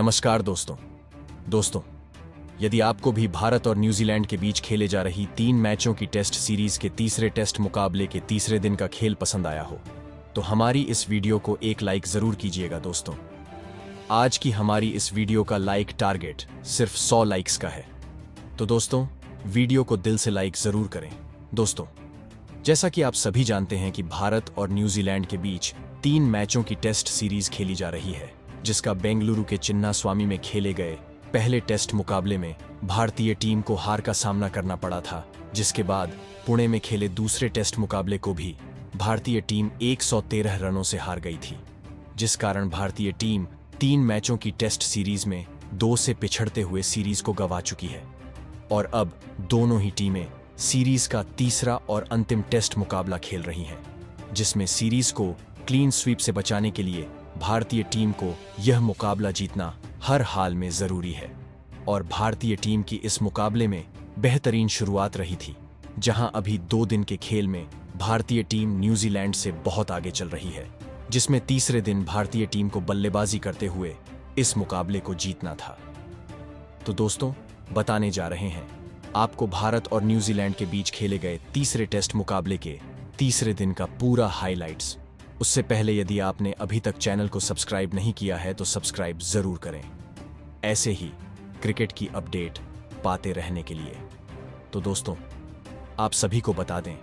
नमस्कार दोस्तों, यदि आपको भी भारत और न्यूजीलैंड के बीच खेले जा रही 3 मैचों की टेस्ट सीरीज के तीसरे टेस्ट मुकाबले के तीसरे दिन का खेल पसंद आया हो तो हमारी इस वीडियो को एक लाइक जरूर कीजिएगा दोस्तों। आज की हमारी इस वीडियो का लाइक टारगेट सिर्फ 100 लाइक्स का है, तो दोस्तों वीडियो को दिल से लाइक जरूर करें। दोस्तों, जैसा कि आप सभी जानते हैं कि भारत और न्यूजीलैंड के बीच 3 मैचों की टेस्ट सीरीज खेली जा रही है, जिसका बेंगलुरु के चिन्नास्वामी में खेले गए पहले टेस्ट मुकाबले में भारतीय टीम को हार का सामना करना पड़ा था, जिसके बाद पुणे में खेले दूसरे टेस्ट मुकाबले को भी भारतीय टीम 113 रनों से हार गई थी, जिस कारण भारतीय टीम 3 मैचों की टेस्ट सीरीज में 2 से पिछड़ते हुए सीरीज को गंवा चुकी है। और अब दोनों ही टीमें सीरीज का तीसरा और अंतिम टेस्ट मुकाबला खेल रही हैं, जिसमें सीरीज को क्लीन स्वीप से बचाने के लिए भारतीय टीम को यह मुकाबला जीतना हर हाल में जरूरी है। और भारतीय टीम की इस मुकाबले में बेहतरीन शुरुआत रही थी, जहां अभी 2 दिन के खेल में भारतीय टीम न्यूजीलैंड से बहुत आगे चल रही है, जिसमें तीसरे दिन भारतीय टीम को बल्लेबाजी करते हुए इस मुकाबले को जीतना था। तो दोस्तों, बताने जा रहे हैं आपको भारत और न्यूजीलैंड के बीच खेले गए तीसरे टेस्ट मुकाबले के तीसरे दिन का पूरा हाइलाइट्स। उससे पहले यदि आपने अभी तक चैनल को सब्सक्राइब नहीं किया है तो सब्सक्राइब जरूर करें, ऐसे ही क्रिकेट की अपडेट पाते रहने के लिए। तो दोस्तों, आप सभी को बता दें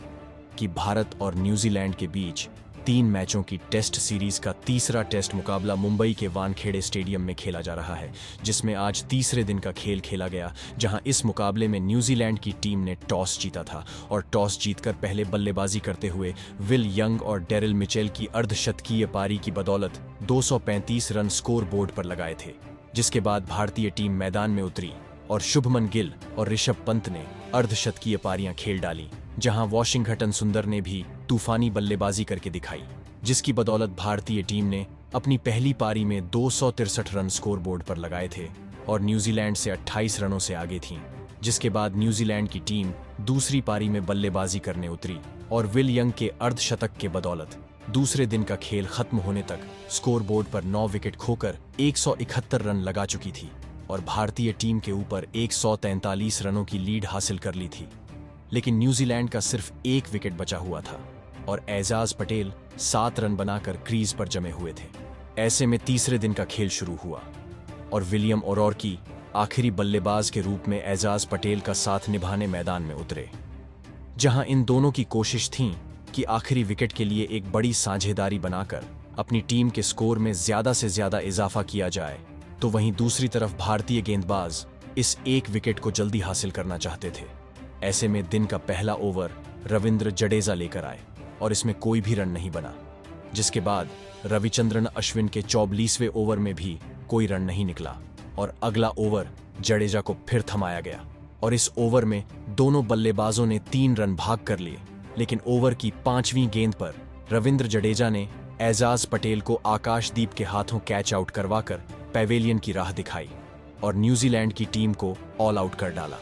कि भारत और न्यूजीलैंड के बीच 3 मैचों की टेस्ट सीरीज का तीसरा टेस्ट मुकाबला मुंबई के वानखेड़े स्टेडियम में खेला जा रहा है, जिसमें आज तीसरे दिन का खेल खेला गया, जहां इस मुकाबले में न्यूजीलैंड की टीम ने टॉस जीता था और टॉस जीतकर पहले बल्लेबाजी करते हुए विल यंग और डेरिल मिचेल की अर्धशतकीय पारी की बदौलत 235 रन स्कोर बोर्ड पर लगाए थे, जिसके बाद भारतीय टीम मैदान में उतरी और शुभमन गिल और ऋषभ पंत ने अर्धशतकीय पारियां खेल डाली, जहां वॉशिंगटन सुंदर ने भी तूफानी बल्लेबाजी करके दिखाई, जिसकी बदौलत भारतीय टीम ने अपनी पहली पारी में 263 रन स्कोर बोर्ड पर लगाए थे और न्यूजीलैंड से 28 रनों से आगे थी। जिसके बाद न्यूजीलैंड की टीम दूसरी पारी में बल्लेबाजी करने उतरी और विल यंग के अर्धशतक के बदौलत दूसरे दिन का खेल खत्म होने तक स्कोर बोर्ड पर 9 विकेट खोकर 171 रन लगा चुकी थी और भारतीय टीम के ऊपर 143 रनों की लीड हासिल कर ली थी। लेकिन न्यूजीलैंड का सिर्फ 1 विकेट बचा हुआ था और एजाज पटेल 7 रन बनाकर क्रीज पर जमे हुए थे। ऐसे में तीसरे दिन का खेल शुरू हुआ और विलियम ओरोर्की आखिरी बल्लेबाज के रूप में एजाज पटेल का साथ निभाने मैदान में उतरे, जहां इन दोनों की कोशिश थी कि आखिरी विकेट के लिए एक बड़ी साझेदारी बनाकर अपनी टीम के स्कोर में ज्यादा से ज्यादा इजाफा किया जाए। तो वहीं दूसरी तरफ भारतीय गेंदबाज इस 1 विकेट को जल्दी हासिल करना चाहते थे। ऐसे में दिन का पहला ओवर रविंद्र जडेजा लेकर आए और इसमें कोई भी रन नहीं बना, जिसके बाद रविचंद्रन अश्विन के 44वें ओवर में भी कोई रन नहीं निकला और अगला ओवर जडेजा को फिर थमाया गया और इस ओवर में दोनों बल्लेबाजों ने 3 रन भाग कर लिए। लेकिन ओवर की 5वीं गेंद पर रविंद्र जडेजा ने एजाज पटेल को आकाशदीप के हाथों कैच आउट करवाकर पैवेलियन की राह दिखाई और न्यूजीलैंड की टीम को ऑल आउट कर डाला,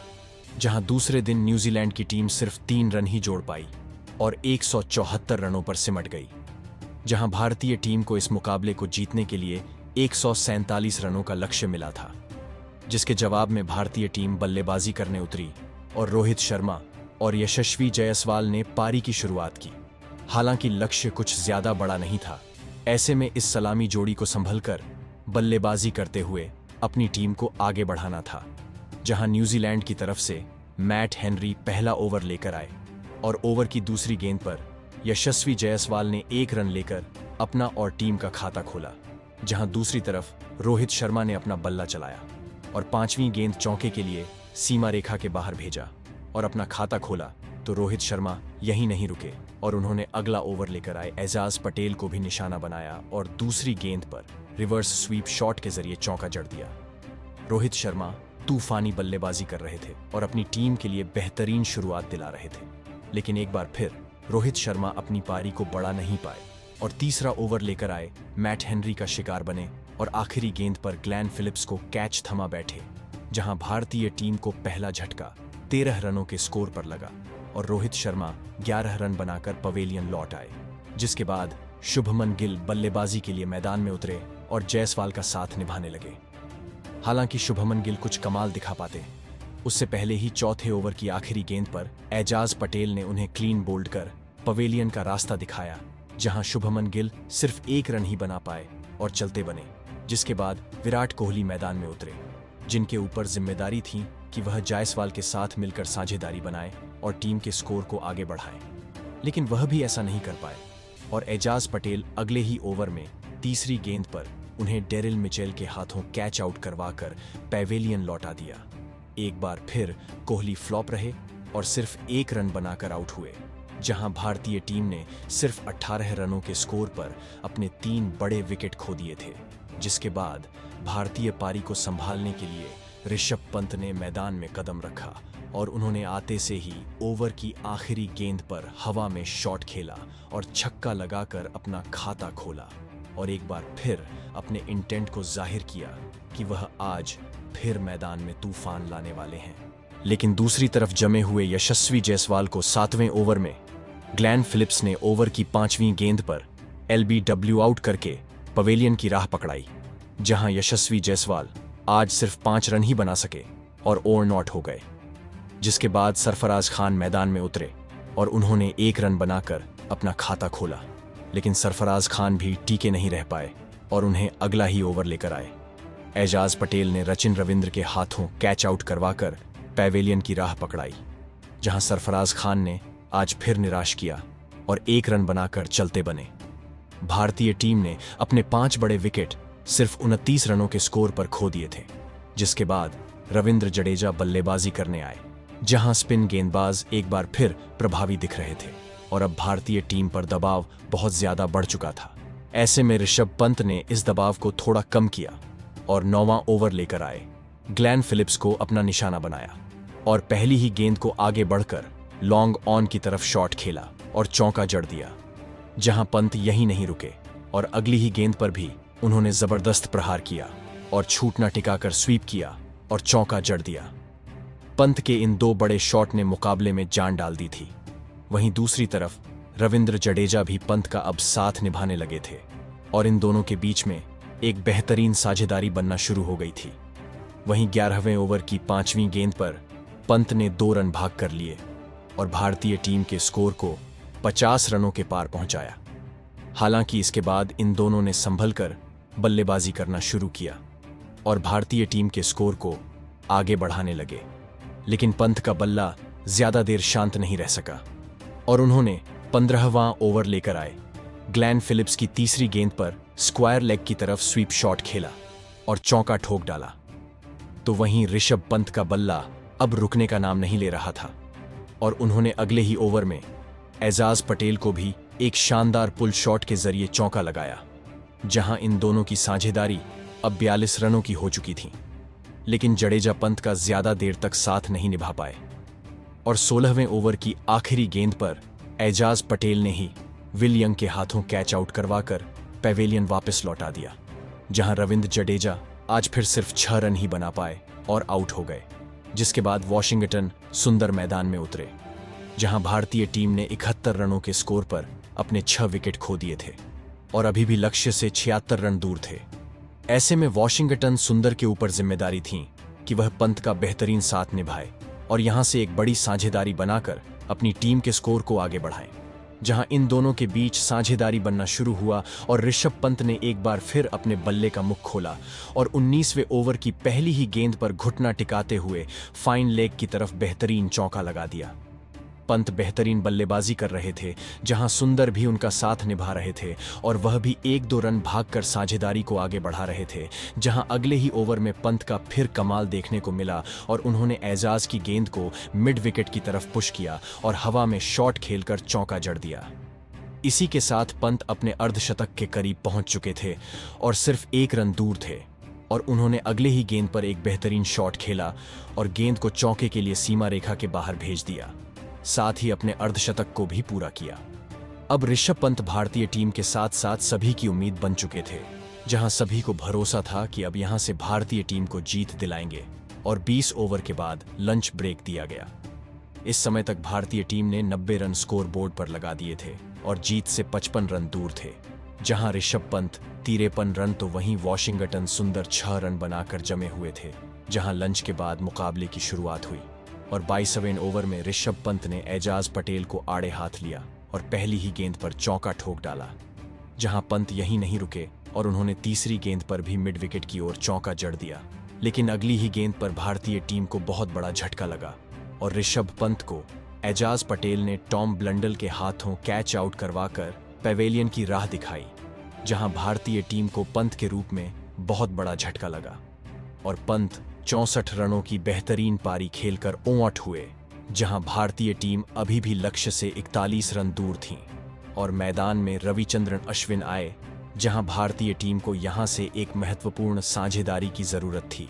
जहां दूसरे दिन न्यूजीलैंड की टीम सिर्फ 3 रन ही जोड़ पाई और 174 रनों पर सिमट गई, जहां भारतीय टीम को इस मुकाबले को जीतने के लिए 147 रनों का लक्ष्य मिला था, जिसके जवाब में भारतीय टीम बल्लेबाजी करने उतरी और रोहित शर्मा और यशस्वी जायसवाल ने पारी की शुरुआत की। हालांकि लक्ष्य कुछ ज्यादा बड़ा नहीं था, ऐसे में इस सलामी जोड़ी को संभलकर बल्लेबाजी करते हुए अपनी टीम को आगे बढ़ाना था, जहां न्यूजीलैंड की तरफ से मैट हेनरी पहला ओवर लेकर आए और ओवर की दूसरी गेंद पर यशस्वी जायसवाल ने 1 रन लेकर अपना और टीम का खाता खोला, जहां दूसरी तरफ रोहित शर्मा ने अपना बल्ला चलाया और 5वीं गेंद चौके के लिए सीमा रेखा के बाहर भेजा और अपना खाता खोला। तो रोहित शर्मा यहीं नहीं रुके और उन्होंने अगला ओवर लेकर आए एजाज पटेल को भी निशाना बनाया और दूसरी गेंद पर रिवर्स स्वीप शॉट के जरिए चौका जड़ दिया। रोहित शर्मा तूफानी बल्लेबाजी कर रहे थे और अपनी टीम के लिए बेहतरीन शुरुआत दिला रहे थे, लेकिन एक बार फिर रोहित शर्मा अपनी पारी को बढ़ा नहीं पाए और तीसरा ओवर लेकर आए मैट हेनरी का शिकार बने और आखिरी गेंद पर ग्लेन फिलिप्स को कैच थमा बैठे, जहां भारतीय टीम को पहला झटका 13 रनों के स्कोर पर लगा और रोहित शर्मा 11 रन बनाकर पवेलियन लौट आए, जिसके बाद शुभमन गिल बल्लेबाजी के लिए मैदान में उतरे और जायसवाल का साथ निभाने लगे। हालांकि शुभमन गिल कुछ कमाल दिखा पाते, उससे पहले ही चौथे ओवर की आखिरी गेंद पर एजाज पटेल ने उन्हें क्लीन बोल्ड कर पवेलियन का रास्ता दिखाया, जहां शुभमन गिल सिर्फ एक रन ही बना पाए और चलते बने। जिसके बाद विराट कोहली मैदान में उतरे, जिनके ऊपर जिम्मेदारी थी कि वह जायसवाल के साथ मिलकर साझेदारी बनाए और टीम के स्कोर को आगे बढ़ाए। लेकिन वह भी ऐसा नहीं कर पाए और एजाज पटेल अगले ही ओवर में तीसरी गेंद पर उन्हें डेरिल मिचेल के हाथों कैच आउट करवाकर पैवेलियन लौटा दिया। एक बार फिर कोहली फ्लॉप रहे और सिर्फ एक रन बनाकर आउट हुए, जहां भारतीय टीम ने सिर्फ 18 रनों के स्कोर पर अपने 3 बड़े विकेट खो दिए थे। जिसके बाद भारतीय पारी को संभालने के लिए ऋषभ पंत ने मैदान में कदम रखा और उन्होंने आते से ही ओवर की आखिरी गेंद पर हवा में शॉट खेला और छक्का लगाकर अपना खाता खोला और एक बार फिर अपने इंटेंट को जाहिर किया कि वह आज फिर मैदान में तूफान लाने वाले हैं। लेकिन दूसरी तरफ जमे हुए यशस्वी जायसवाल को 7वें ओवर में ग्लेन फिलिप्स ने ओवर की 5वीं गेंद पर LBW आउट करके पवेलियन की राह पकड़ाई, जहां यशस्वी जायसवाल आज सिर्फ 5 रन ही बना सके और ओवर नॉट हो गए। जिसके बाद सरफराज खान मैदान में उतरे और उन्होंने 1 रन बनाकर अपना खाता खोला, लेकिन सरफराज खान भी टीके नहीं रह पाए और उन्हें अगला ही ओवर लेकर आए। एजाज पटेल ने सचिन रविंद्र के हाथों कैच आउट करवाकर पैवेलियन की राह पकड़ाई, जहां सरफराज खान ने आज फिर निराश किया और 1 रन बनाकर चलते बने। भारतीय टीम ने अपने 5 बड़े विकेट सिर्फ 29 रनों के स्कोर पर खो दिए थे। जिसके बाद रविंद्र जडेजा बल्लेबाजी करने आए, जहां स्पिन गेंदबाज एक बार फिर प्रभावी दिख रहे थे और अब भारतीय टीम पर दबाव बहुत ज्यादा बढ़ चुका था। ऐसे में ऋषभ पंत ने इस दबाव को थोड़ा कम किया और 9वां ओवर लेकर आए। ग्लेन फिलिप्स को अपना निशाना बनाया और पहली ही गेंद को आगे बढ़कर लॉन्ग ऑन की तरफ शॉट खेला और चौका जड़ दिया, जहां पंत यहीं नहीं रुके और अगली ही गेंद पर भी उन्होंने जबरदस्त प्रहार किया और छूटना टिकाकर स्वीप किया और चौका जड़ दिया। पंत के इन 2 बड़े शॉट ने मुकाबले में जान डाल दी थी। वहीं दूसरी तरफ रविंद्र जडेजा भी पंत का अब साथ निभाने लगे थे और इन दोनों के बीच में एक बेहतरीन साझेदारी बनना शुरू हो गई थी। वहीं 11वें ओवर की 5वीं गेंद पर पंत ने 2 रन भाग कर लिए और भारतीय टीम के स्कोर को 50 रनों के पार पहुंचाया। हालांकि इसके बाद इन दोनों ने संभलकर बल्लेबाजी करना शुरू किया और भारतीय टीम के स्कोर को आगे बढ़ाने लगे, लेकिन पंत का बल्ला ज्यादा देर शांत नहीं रह सका और उन्होंने 15वां ओवर लेकर आए। ग्लेन फिलिप्स की तीसरी गेंद पर स्क्वायर लेग की तरफ स्वीप शॉट खेला और चौका ठोक डाला, तो वहीं ऋषभ पंत का बल्ला अब रुकने का नाम नहीं ले रहा था और उन्होंने अगले ही ओवर में एजाज पटेल को भी एक शानदार पुल शॉट के जरिए चौका लगाया, जहां इन दोनों की साझेदारी अब 42 रनों की हो चुकी थी। लेकिन जडेजा पंत का ज्यादा देर तक साथ नहीं निभा पाए और 16वें ओवर की आखिरी गेंद पर एजाज पटेल ने ही विल यंग के हाथों कैच आउट करवाकर पैवेलियन वापस लौटा दिया, जहां रविंद्र जडेजा आज फिर सिर्फ 6 रन ही बना पाए और आउट हो गए। जिसके बाद वॉशिंगटन सुंदर मैदान में उतरे, जहां भारतीय टीम ने 71 रनों के स्कोर पर अपने 6 विकेट खो दिए थे और अभी भी लक्ष्य से 76 रन दूर थे। ऐसे में वॉशिंगटन सुंदर के ऊपर जिम्मेदारी थी कि वह पंत का बेहतरीन साथ निभाए और यहां से एक बड़ी साझेदारी बनाकर अपनी टीम के स्कोर को आगे बढ़ाएं। जहां इन दोनों के बीच साझेदारी बनना शुरू हुआ और ऋषभ पंत ने एक बार फिर अपने बल्ले का मुख खोला और 19वें ओवर की पहली ही गेंद पर घुटना टिकाते हुए फाइन लेग की तरफ बेहतरीन चौका लगा दिया। पंत बेहतरीन बल्लेबाजी कर रहे थे, जहां सुंदर भी उनका साथ निभा रहे थे और वह भी 1-2 रन भागकर साझेदारी को आगे बढ़ा रहे थे। जहां अगले ही ओवर में पंत का फिर कमाल देखने को मिला और उन्होंने एजाज की गेंद को मिड विकेट की तरफ पुश किया और हवा में शॉट खेलकर चौका जड़ दिया। इसी के साथ पंत अपने अर्धशतक के करीब पहुंच चुके थे और सिर्फ 1 रन दूर थे और उन्होंने अगले ही गेंद पर एक बेहतरीन शॉट खेला और गेंद को चौके के लिए सीमा रेखा के बाहर भेज दिया, साथ ही अपने अर्धशतक को भी पूरा किया। अब ऋषभ पंत भारतीय टीम के साथ साथ सभी की उम्मीद बन चुके थे, जहां सभी को भरोसा था कि अब यहां से भारतीय टीम को जीत दिलाएंगे और 20 ओवर के बाद लंच ब्रेक दिया गया। इस समय तक भारतीय टीम ने 90 रन स्कोर बोर्ड पर लगा दिए थे और जीत से 55 रन दूर थे, जहां ऋषभ पंत 53 रन तो वहीं वॉशिंगटन सुंदर 6 रन बनाकर जमे हुए थे। जहां लंच के बाद मुकाबले की शुरुआत हुई और 22वें ओवर में ऋषभ पंत ने एजाज पटेल को आड़े हाथ लिया और पहली ही गेंद पर चौका ठोक डाला। जहां पंत यहीं नहीं रुके और उन्होंने तीसरी गेंद पर भी मिड विकेट की ओर चौका जड़ दिया, लेकिन अगली ही गेंद पर भारतीय टीम को बहुत बड़ा झटका लगा और ऋषभ पंत को एजाज पटेल ने टॉम ब्लंडल के हाथों कैच आउट करवाकर पैवेलियन की राह दिखाई। जहां भारतीय टीम को पंत के रूप में बहुत बड़ा झटका लगा और पंत 64 रनों की बेहतरीन पारी खेलकर ओंठ हुए। जहां भारतीय टीम अभी भी लक्ष्य से 41 रन दूर थी और मैदान में रविचंद्रन अश्विन आए। जहां भारतीय टीम को यहां से एक महत्वपूर्ण साझेदारी की जरूरत थी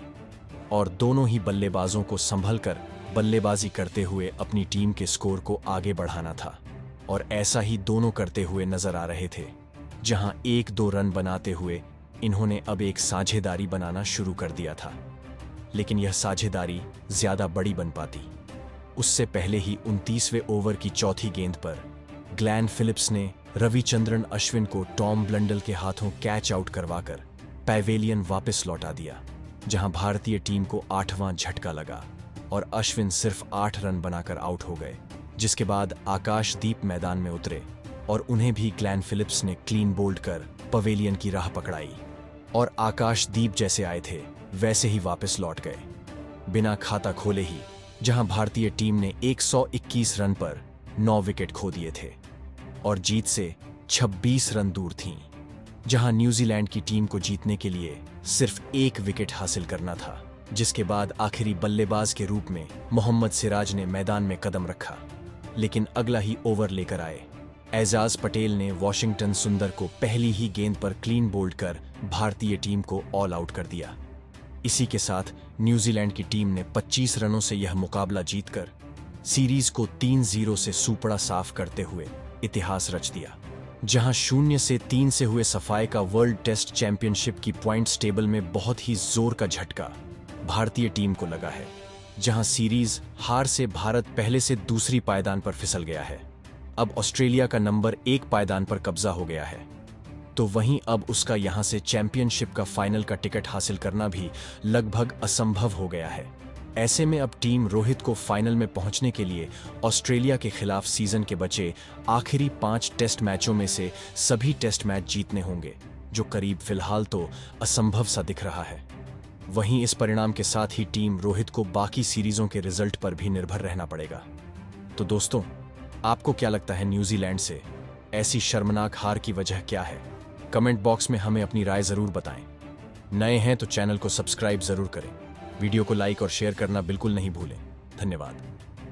और दोनों ही बल्लेबाजों को संभलकर बल्लेबाजी करते हुए अपनी टीम के स्कोर को आगे बढ़ाना था और ऐसा ही दोनों करते हुए नजर आ रहे थे। जहां 1-2 रन बनाते हुए इन्होंने अब एक साझेदारी बनाना शुरू कर दिया था, लेकिन यह साझेदारी ज्यादा बड़ी बन पाती उससे पहले ही 29वें ओवर की चौथी गेंद पर ग्लेन फिलिप्स ने रविचंद्रन अश्विन को टॉम ब्लंडल के हाथों कैच आउट करवाकर पैवेलियन वापस लौटा दिया। जहां भारतीय टीम को 8वां झटका लगा और अश्विन सिर्फ 8 रन बनाकर आउट हो गए, जिसके बाद आकाशदीप मैदान में उतरे और उन्हें भी ग्लेन फिलिप्स ने क्लीन बोल्ड कर पवेलियन की राह पकड़ाई और आकाशदीप जैसे आए थे वैसे ही वापस लौट गए बिना खाता खोले ही। जहां भारतीय टीम ने 121 रन पर 9 विकेट खो दिए थे और जीत से 26 रन दूर थीं। जहां न्यूजीलैंड की टीम को जीतने के लिए सिर्फ 1 विकेट हासिल करना था, जिसके बाद आखिरी बल्लेबाज के रूप में मोहम्मद सिराज ने मैदान में कदम रखा, लेकिन अगला ही ओवर लेकर आए। एजाज पटेल ने वॉशिंगटन सुंदर को पहली ही गेंद पर क्लीन बोल्ड कर भारतीय टीम को ऑल आउट कर दिया। इसी के साथ न्यूजीलैंड की टीम ने 25 रनों से यह मुकाबला जीतकर सीरीज को 3-0 से सूपड़ा साफ करते हुए इतिहास रच दिया। जहां 0-3 से हुए सफाई का वर्ल्ड टेस्ट चैंपियनशिप की पॉइंट्स टेबल में बहुत ही जोर का झटका भारतीय टीम को लगा है। जहां सीरीज हार से भारत पहले से दूसरी पायदान पर फिसल गया है। अब ऑस्ट्रेलिया का नंबर 1 पायदान पर कब्जा हो गया है, तो वहीं अब उसका यहां से चैंपियनशिप का फाइनल का टिकट हासिल करना भी लगभग असंभव हो गया है। ऐसे में अब टीम रोहित को फाइनल में पहुंचने के लिए ऑस्ट्रेलिया के खिलाफ सीजन के बचे आखिरी 5 टेस्ट मैचों में से सभी टेस्ट मैच जीतने होंगे, जो करीब फिलहाल तो असंभव सा दिख रहा है। वहीं इस परिणाम के साथ ही टीम रोहित को बाकी सीरीजों के रिजल्ट पर भी निर्भर रहना पड़ेगा। तो दोस्तों, आपको क्या लगता है न्यूजीलैंड से ऐसी शर्मनाक हार की वजह क्या है? कमेंट बॉक्स में हमें अपनी राय जरूर बताएं। नए हैं तो चैनल को सब्सक्राइब जरूर करें। वीडियो को लाइक और शेयर करना बिल्कुल नहीं भूलें। धन्यवाद।